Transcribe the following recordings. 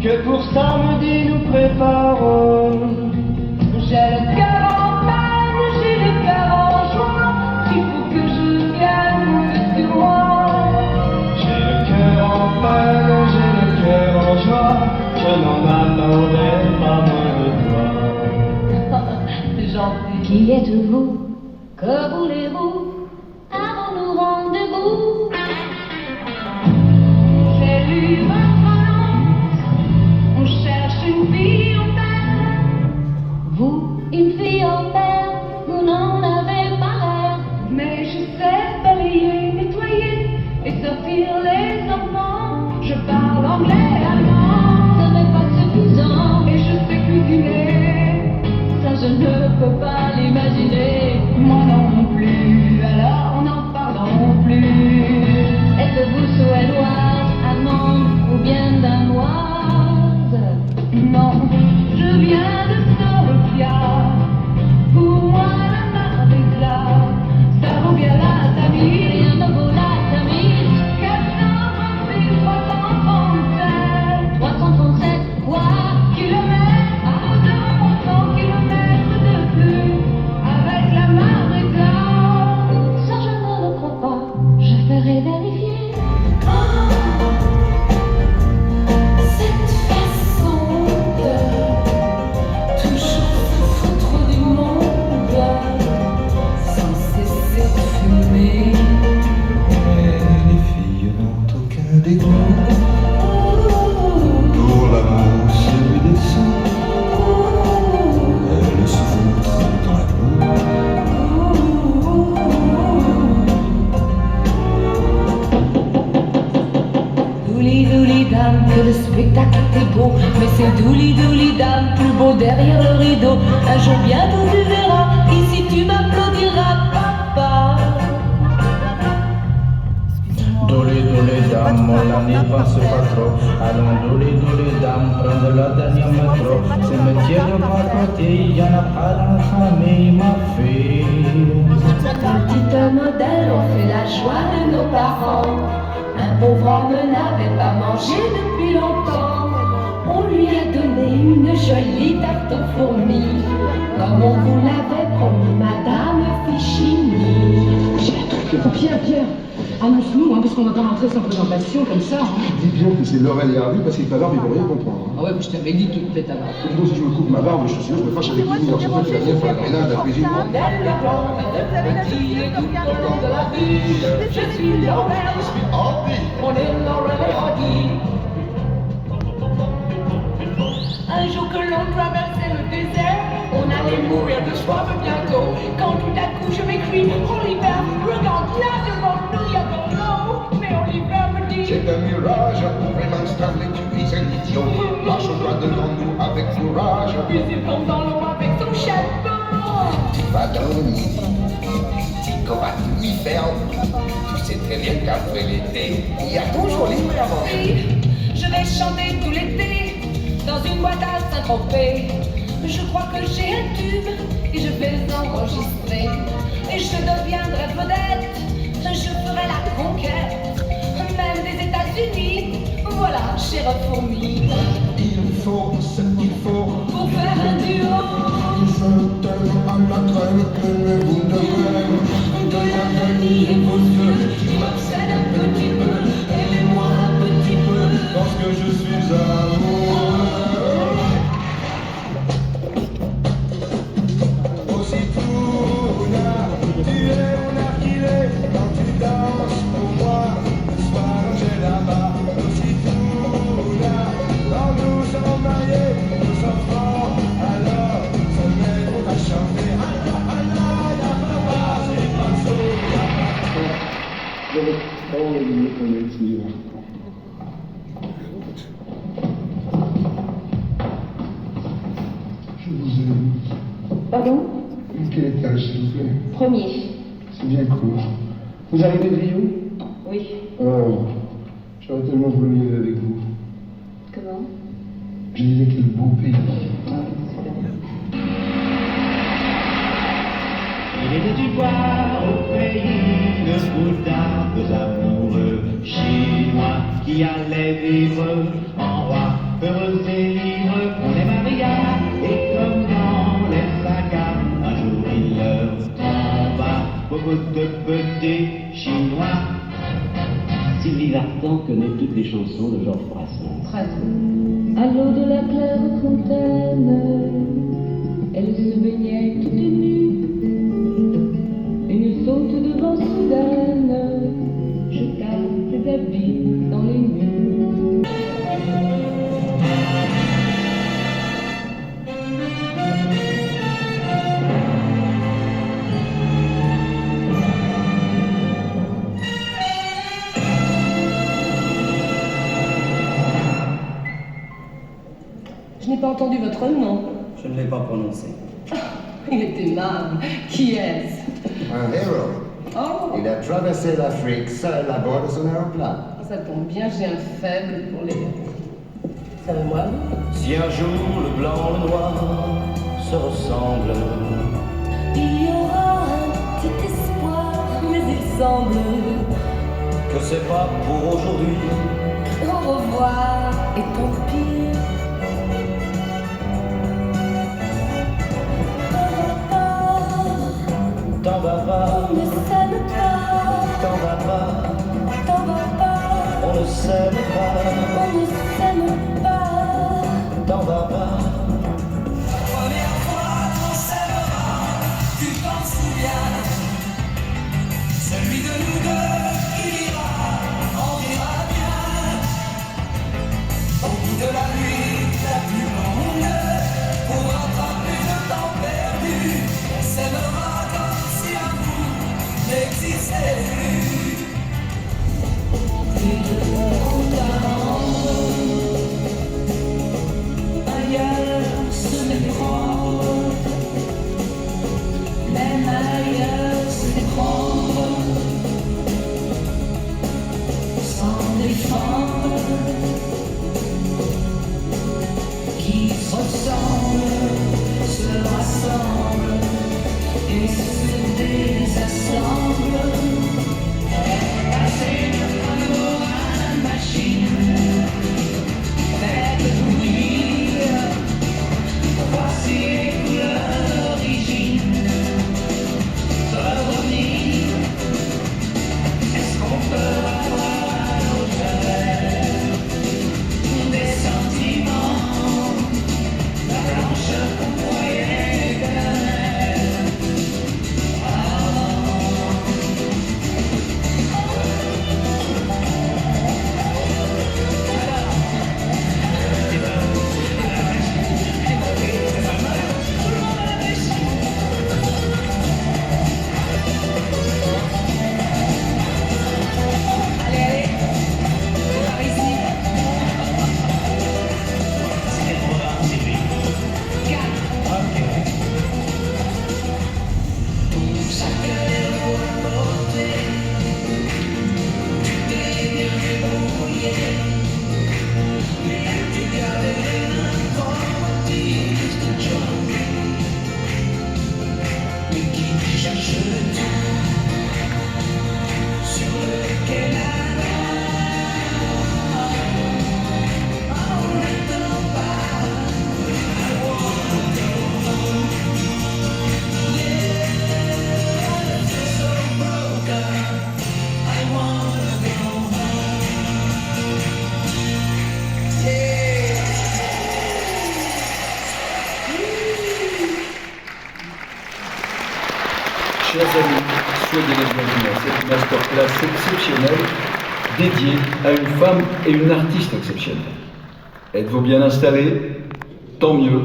que pour samedi nous préparons. J'ai le cœur en peine, j'ai le cœur en joie, il faut que je vienne sur moi. J'ai le cœur en peine, j'ai le cœur en joie, je n'en attendais pas moins de toi. C'est gentil. Qui êtes-vous? Que voulez-vous? Avons-nous rendez-vous? J'ai lu votre annonce, on cherche une fille en peine. Vous, une fille en paire, vous n'en avez pas l'air. Mais je sais balayer, nettoyer et sortir les enfants. Je parle anglais, allemand, Ce n'est pas suffisant, et je sais cuisiner. ça je ne peux pas l'imaginer. Moi non plus, alors n'en parlons plus. Êtes-vous suédoise, allemande ou bien danoise? Non, je viens de Sofia. Pour moi, la mar est là. Ça vaut bien la Tamise. Rien ne vaut la Tamise. 426 337 337, quoi? kilomètres, nous avons 100 kilomètres de plus. Avec la mar est là. Ça je ne le crois pas, je ferai vérifier. Cette façon de toujours se foutre du monde, sans cesser de fumer. Mais les filles n'ont aucun dégoût pour l'amour seul des sons. Elles se foutent dans la boue. Douli douli dame, que le spectacle était beau, mais c'est douli douli dame, plus beau derrière le rideau. Un jour bientôt tu verras, ici tu m'applaudiras, papa. Doulé, doulé, dame, moi là n'y pense pas trop. Allons, doulé, doulé, dame, prendre la dernière métro. Cimetière de trois côtés, y en a pas dans la famille, ma fille. Petite modèle, on fait la joie de nos parents. Un pauvre homme n'avait pas mangé depuis longtemps. On lui a donné une jolie tarte aux fourmis, comme on vous l'avait promis, Madame Fichini. Pierre, annonce-nous, parce qu'on va pas rentrer sans présentation comme ça. Dis bien que c'est Laurel et Harvey parce qu'il pas barbe, ils vont rien comprendre. Ah ouais, je t'avais dit de te couper ta barbe. Sinon, si je me coupe ma barbe, je suis sûr, je me fâche avec Mimi dans ce truc qui va venir faire le ménage, la cuisine. Je suis Laurel, on est Laurel et Hardy. Un jour que l'on traversait le désert, on allait mourir de soif bientôt. Quand tout à coup je m'écris, Oliver, regarde là devant nous, y'a de l'eau. Mais Oliver me dit, C'est un mirage, vraiment Stanley, tu es un idiot. Marche droit devant nous avec courage. puis il tombe dans l'eau avec son chapeau. Tu vas dans l'hiver, tu combattes l'hiver. Tu sais très bien qu'après l'été, il y a toujours l'hiver. Oui, je vais chanter tout l'été dans une boîte à Saint-Tropez. Je crois que j'ai un tube et je vais enregistrer. Et je deviendrai vedette, je ferai la conquête, même des États-Unis. Voilà, chère fourmi, Il faut ce qu'il faut. pour faire un duo. Je t'aime à la traîne que le bout de graine de l'avenir et vos yeux. Tu m'obsèdes un petit peu, aimez-moi un petit peu. Parce que je suis amoureux. Ositouna, tu es mon Achille quand tu danses pour moi. Le soir j'ai là-bas. Ositouna, quand nous sommes mariés, nous enfants, alors se mettent à chanter. Je vous aime. Pardon? Quel étage, s'il vous plaît? Premier. C'est bien court. Vous arrivez de Rio? Oui. Oh, j'aurais tellement voulu y aller avec vous. Comment? Je disais quel beau pays. Il était une fois au pays de Bouddha, deux amoureux chinois qui allaient vivre en roi. heureuse et libre, on est Maria, et comme dans les sagas, un jour il leur tomba beaucoup de petits Chinois. Sylvie Vartan connaît toutes les chansons de Georges Brassens. À l'eau de la claire fontaine, elle se baignait toute nue. Une saute de vent soudaine jeta ses habits dans les nues. Je n'ai pas entendu votre nom. Je ne l'ai pas prononcé. Il est aimable. Qui est-ce? Un héros. Oh, Il a traversé l'Afrique seul à bord de son aéroplane. ça tombe bien, j'ai un faible pour les... Savez-moi? Si un jour le blanc, le noir se ressemblent, Il y aura un petit espoir, mais il semble. que c'est pas pour aujourd'hui. Au revoir et tant pis. T'en vas pas, On ne s'aime pas, t'en vas pas, t'en vas pas, on ne s'aime pas, on ne s'aime pas. t'en vas pas. Première fois qu'on s'aimera, tu t'en souviens. Celui de nous deux qui ira, on ira bien. Au bout de la nuit la plus longue, pour rattraper le temps perdu, on s'aimera comme si l'amour n'existait plus. Plus de temps, ailleurs se méprendre, même ailleurs se méprendre, sans défendre, qui se ressemblent, se rassemblent et se désassemblent. Passer notre amour à la machine, faite de bouillir. Voici les couleurs d'origine de revenir. Est-ce qu'on peut avoir à l'auteur des sentiments, la blancheur qu'on croyait éternelle? Allez, allez, par ici. C'est trop bas, Sylvie. Calme. Ok. Chacun est beau à porter. Tu t'es bien débrouillé. Mais tu gardais un traumatisme de John. Mais qui cherche le tout sur lequel on n'attend pas. Yeah, I'm so broken. I wanna go home. Yeah. Chers amis, soyez les bienvenus à cette masterclass exceptionnelle dédiée à une femme et une artiste exceptionnelle. Êtes-vous bien installés? Tant mieux.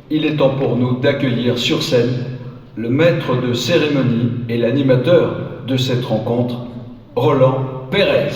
Il est temps pour nous d'accueillir sur scène le maître de cérémonie et l'animateur de cette rencontre, Roland Pérez.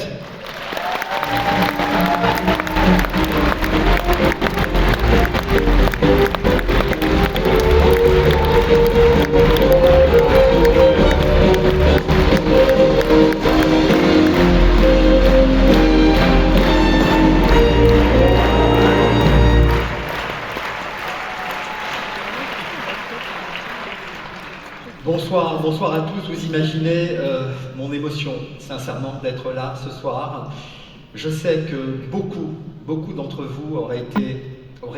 Bonsoir à tous. Vous imaginez mon émotion, sincèrement, d'être là ce soir. Je sais que beaucoup beaucoup d'entre vous auraient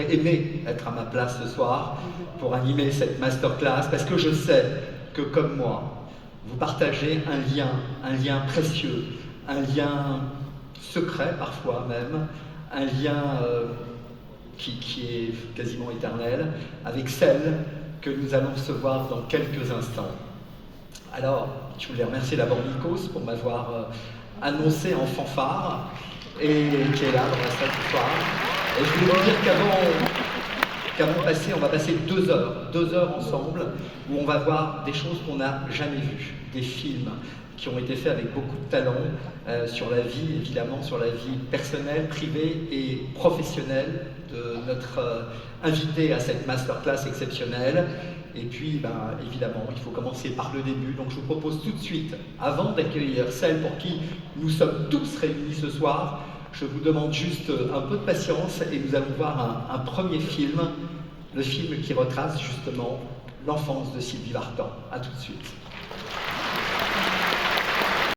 aimé être à ma place ce soir pour animer cette masterclass, parce que je sais que, comme moi, vous partagez un lien précieux, un lien secret parfois même, un lien qui est quasiment éternel, avec celle que nous allons recevoir dans quelques instants. Alors, je voulais remercier d'abord Nikos pour m'avoir annoncé en fanfare, et qui est là dans la salle ce soir. Et je voulais vous dire on va passer 2 heures ensemble, où on va voir des choses qu'on n'a jamais vues, des films qui ont été faits avec beaucoup de talent, sur la vie, évidemment, sur la vie personnelle, privée et professionnelle de notre invité à cette masterclass exceptionnelle. Et puis, évidemment, il faut commencer par le début. Donc je vous propose tout de suite, avant d'accueillir celle pour qui nous sommes tous réunis ce soir, je vous demande juste un peu de patience et nous allons voir un premier film, le film qui retrace justement l'enfance de Sylvie Vartan. A tout de suite.